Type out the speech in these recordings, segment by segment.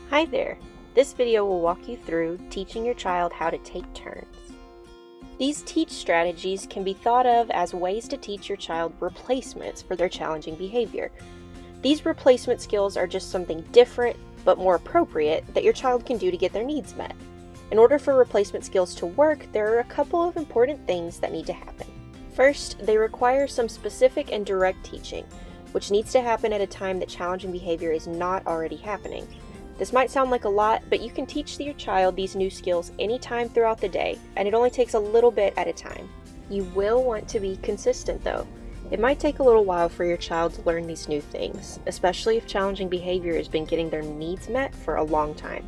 Hi there! This video will walk you through teaching your child how to take turns. These teach strategies can be thought of as ways to teach your child replacements for their challenging behavior. These replacement skills are just something different but more appropriate that your child can do to get their needs met. In order for replacement skills to work, there are a couple of important things that need to happen. First, they require some specific and direct teaching, which needs to happen at a time that challenging behavior is not already happening. This might sound like a lot, but you can teach your child these new skills anytime throughout the day, and it only takes a little bit at a time. You will want to be consistent though. It might take a little while for your child to learn these new things, especially if challenging behavior has been getting their needs met for a long time.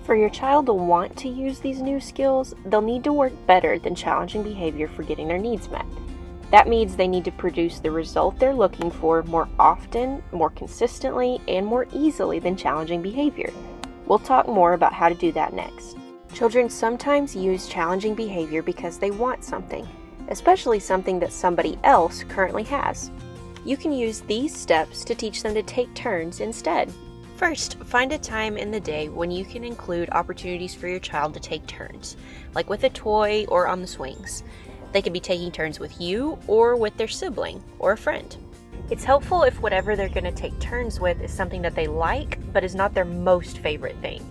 For your child to want to use these new skills, they'll need to work better than challenging behavior for getting their needs met. That means they need to produce the result they're looking for more often, more consistently, and more easily than challenging behavior. We'll talk more about how to do that next. Children sometimes use challenging behavior because they want something, especially something that somebody else currently has. You can use these steps to teach them to take turns instead. First, find a time in the day when you can include opportunities for your child to take turns, like with a toy or on the swings. They could be taking turns with you or with their sibling or a friend. It's helpful if whatever they're going to take turns with is something that they like but is not their most favorite thing.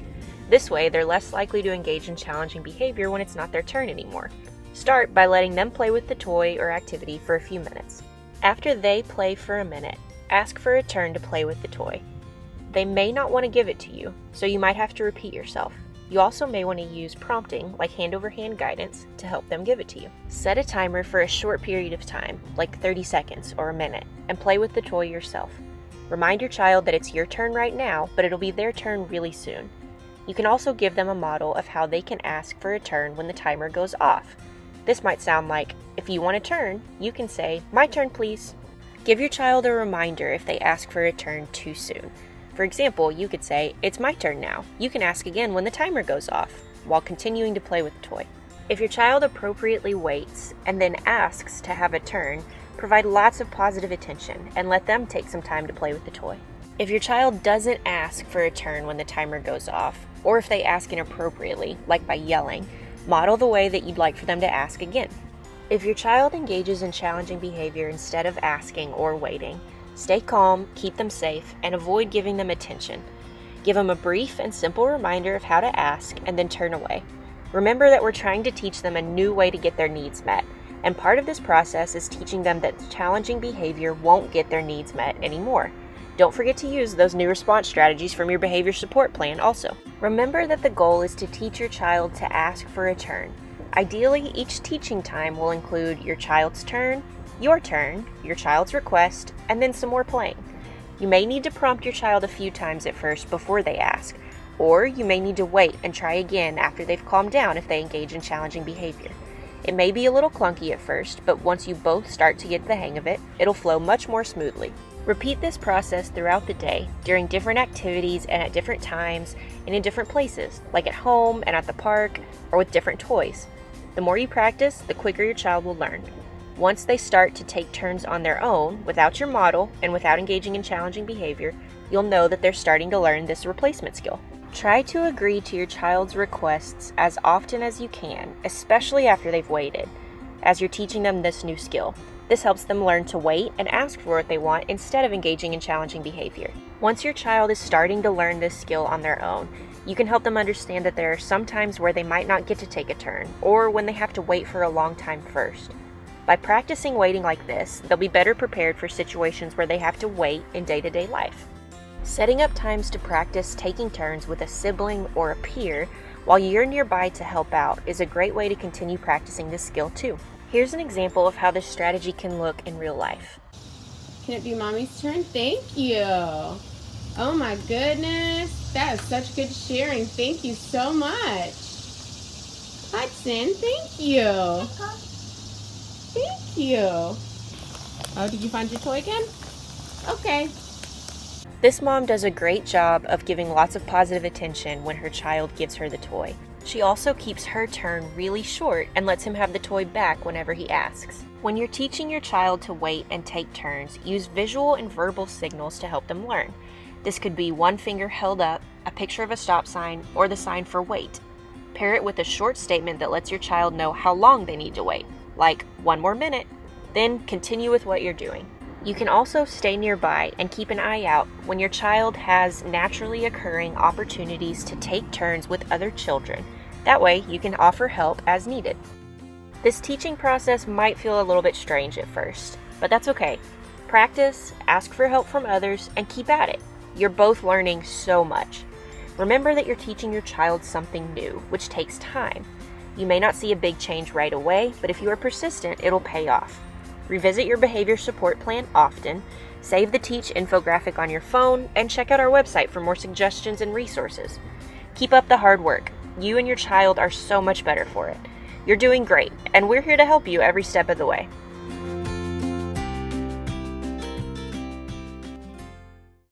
This way, they're less likely to engage in challenging behavior when it's not their turn anymore. Start by letting them play with the toy or activity for a few minutes. After they play for a minute, ask for a turn to play with the toy. They may not want to give it to you, so you might have to repeat yourself. You also may want to use prompting, like hand-over-hand guidance, to help them give it to you. Set a timer for a short period of time, like 30 seconds or a minute, and play with the toy yourself. Remind your child that it's your turn right now, but it'll be their turn really soon. You can also give them a model of how they can ask for a turn when the timer goes off. This might sound like, if you want a turn, you can say, "My turn, please." Give your child a reminder if they ask for a turn too soon. For example, you could say, "It's my turn now. You can ask again when the timer goes off," while continuing to play with the toy. If your child appropriately waits and then asks to have a turn, provide lots of positive attention and let them take some time to play with the toy. If your child doesn't ask for a turn when the timer goes off, or if they ask inappropriately, like by yelling, model the way that you'd like for them to ask again. If your child engages in challenging behavior instead of asking or waiting, stay calm, keep them safe, and avoid giving them attention. Give them a brief and simple reminder of how to ask, and then turn away. Remember that we're trying to teach them a new way to get their needs met, and part of this process is teaching them that challenging behavior won't get their needs met anymore. Don't forget to use those new response strategies from your behavior support plan also. Remember that the goal is to teach your child to ask for a turn. Ideally, each teaching time will include your child's turn, your child's request, and then some more playing. You may need to prompt your child a few times at first before they ask, or you may need to wait and try again after they've calmed down if they engage in challenging behavior. It may be a little clunky at first, but once you both start to get the hang of it, it'll flow much more smoothly. Repeat this process throughout the day, during different activities and at different times, and in different places, like at home and at the park, or with different toys. The more you practice, the quicker your child will learn. Once they start to take turns on their own, without your model and without engaging in challenging behavior, you'll know that they're starting to learn this replacement skill. Try to agree to your child's requests as often as you can, especially after they've waited, as you're teaching them this new skill. This helps them learn to wait and ask for what they want instead of engaging in challenging behavior. Once your child is starting to learn this skill on their own, you can help them understand that there are some times where they might not get to take a turn, or when they have to wait for a long time first. By practicing waiting like this, they'll be better prepared for situations where they have to wait in day-to-day life. Setting up times to practice taking turns with a sibling or a peer while you're nearby to help out is a great way to continue practicing this skill too. Here's an example of how this strategy can look in real life. Can it be Mommy's turn? Thank you. Oh my goodness. That is such good sharing. Thank you so much. Hudson, thank you. Thank you. Oh, did you find your toy again? Okay. This mom does a great job of giving lots of positive attention when her child gives her the toy. She also keeps her turn really short and lets him have the toy back whenever he asks. When you're teaching your child to wait and take turns, use visual and verbal signals to help them learn. This could be one finger held up, a picture of a stop sign, or the sign for wait. Pair it with a short statement that lets your child know how long they need to wait, like 1 more minute. Then continue with what you're doing. You can also stay nearby and keep an eye out when your child has naturally occurring opportunities to take turns with other children. That way, you can offer help as needed. This teaching process might feel a little bit strange at first, but that's okay. Practice, ask for help from others, and keep at it. You're both learning so much. Remember that you're teaching your child something new, which takes time. You may not see a big change right away, but if you are persistent, it'll pay off. Revisit your behavior support plan often, save the Teach infographic on your phone, and check out our website for more suggestions and resources. Keep up the hard work. You and your child are so much better for it. You're doing great, and we're here to help you every step of the way.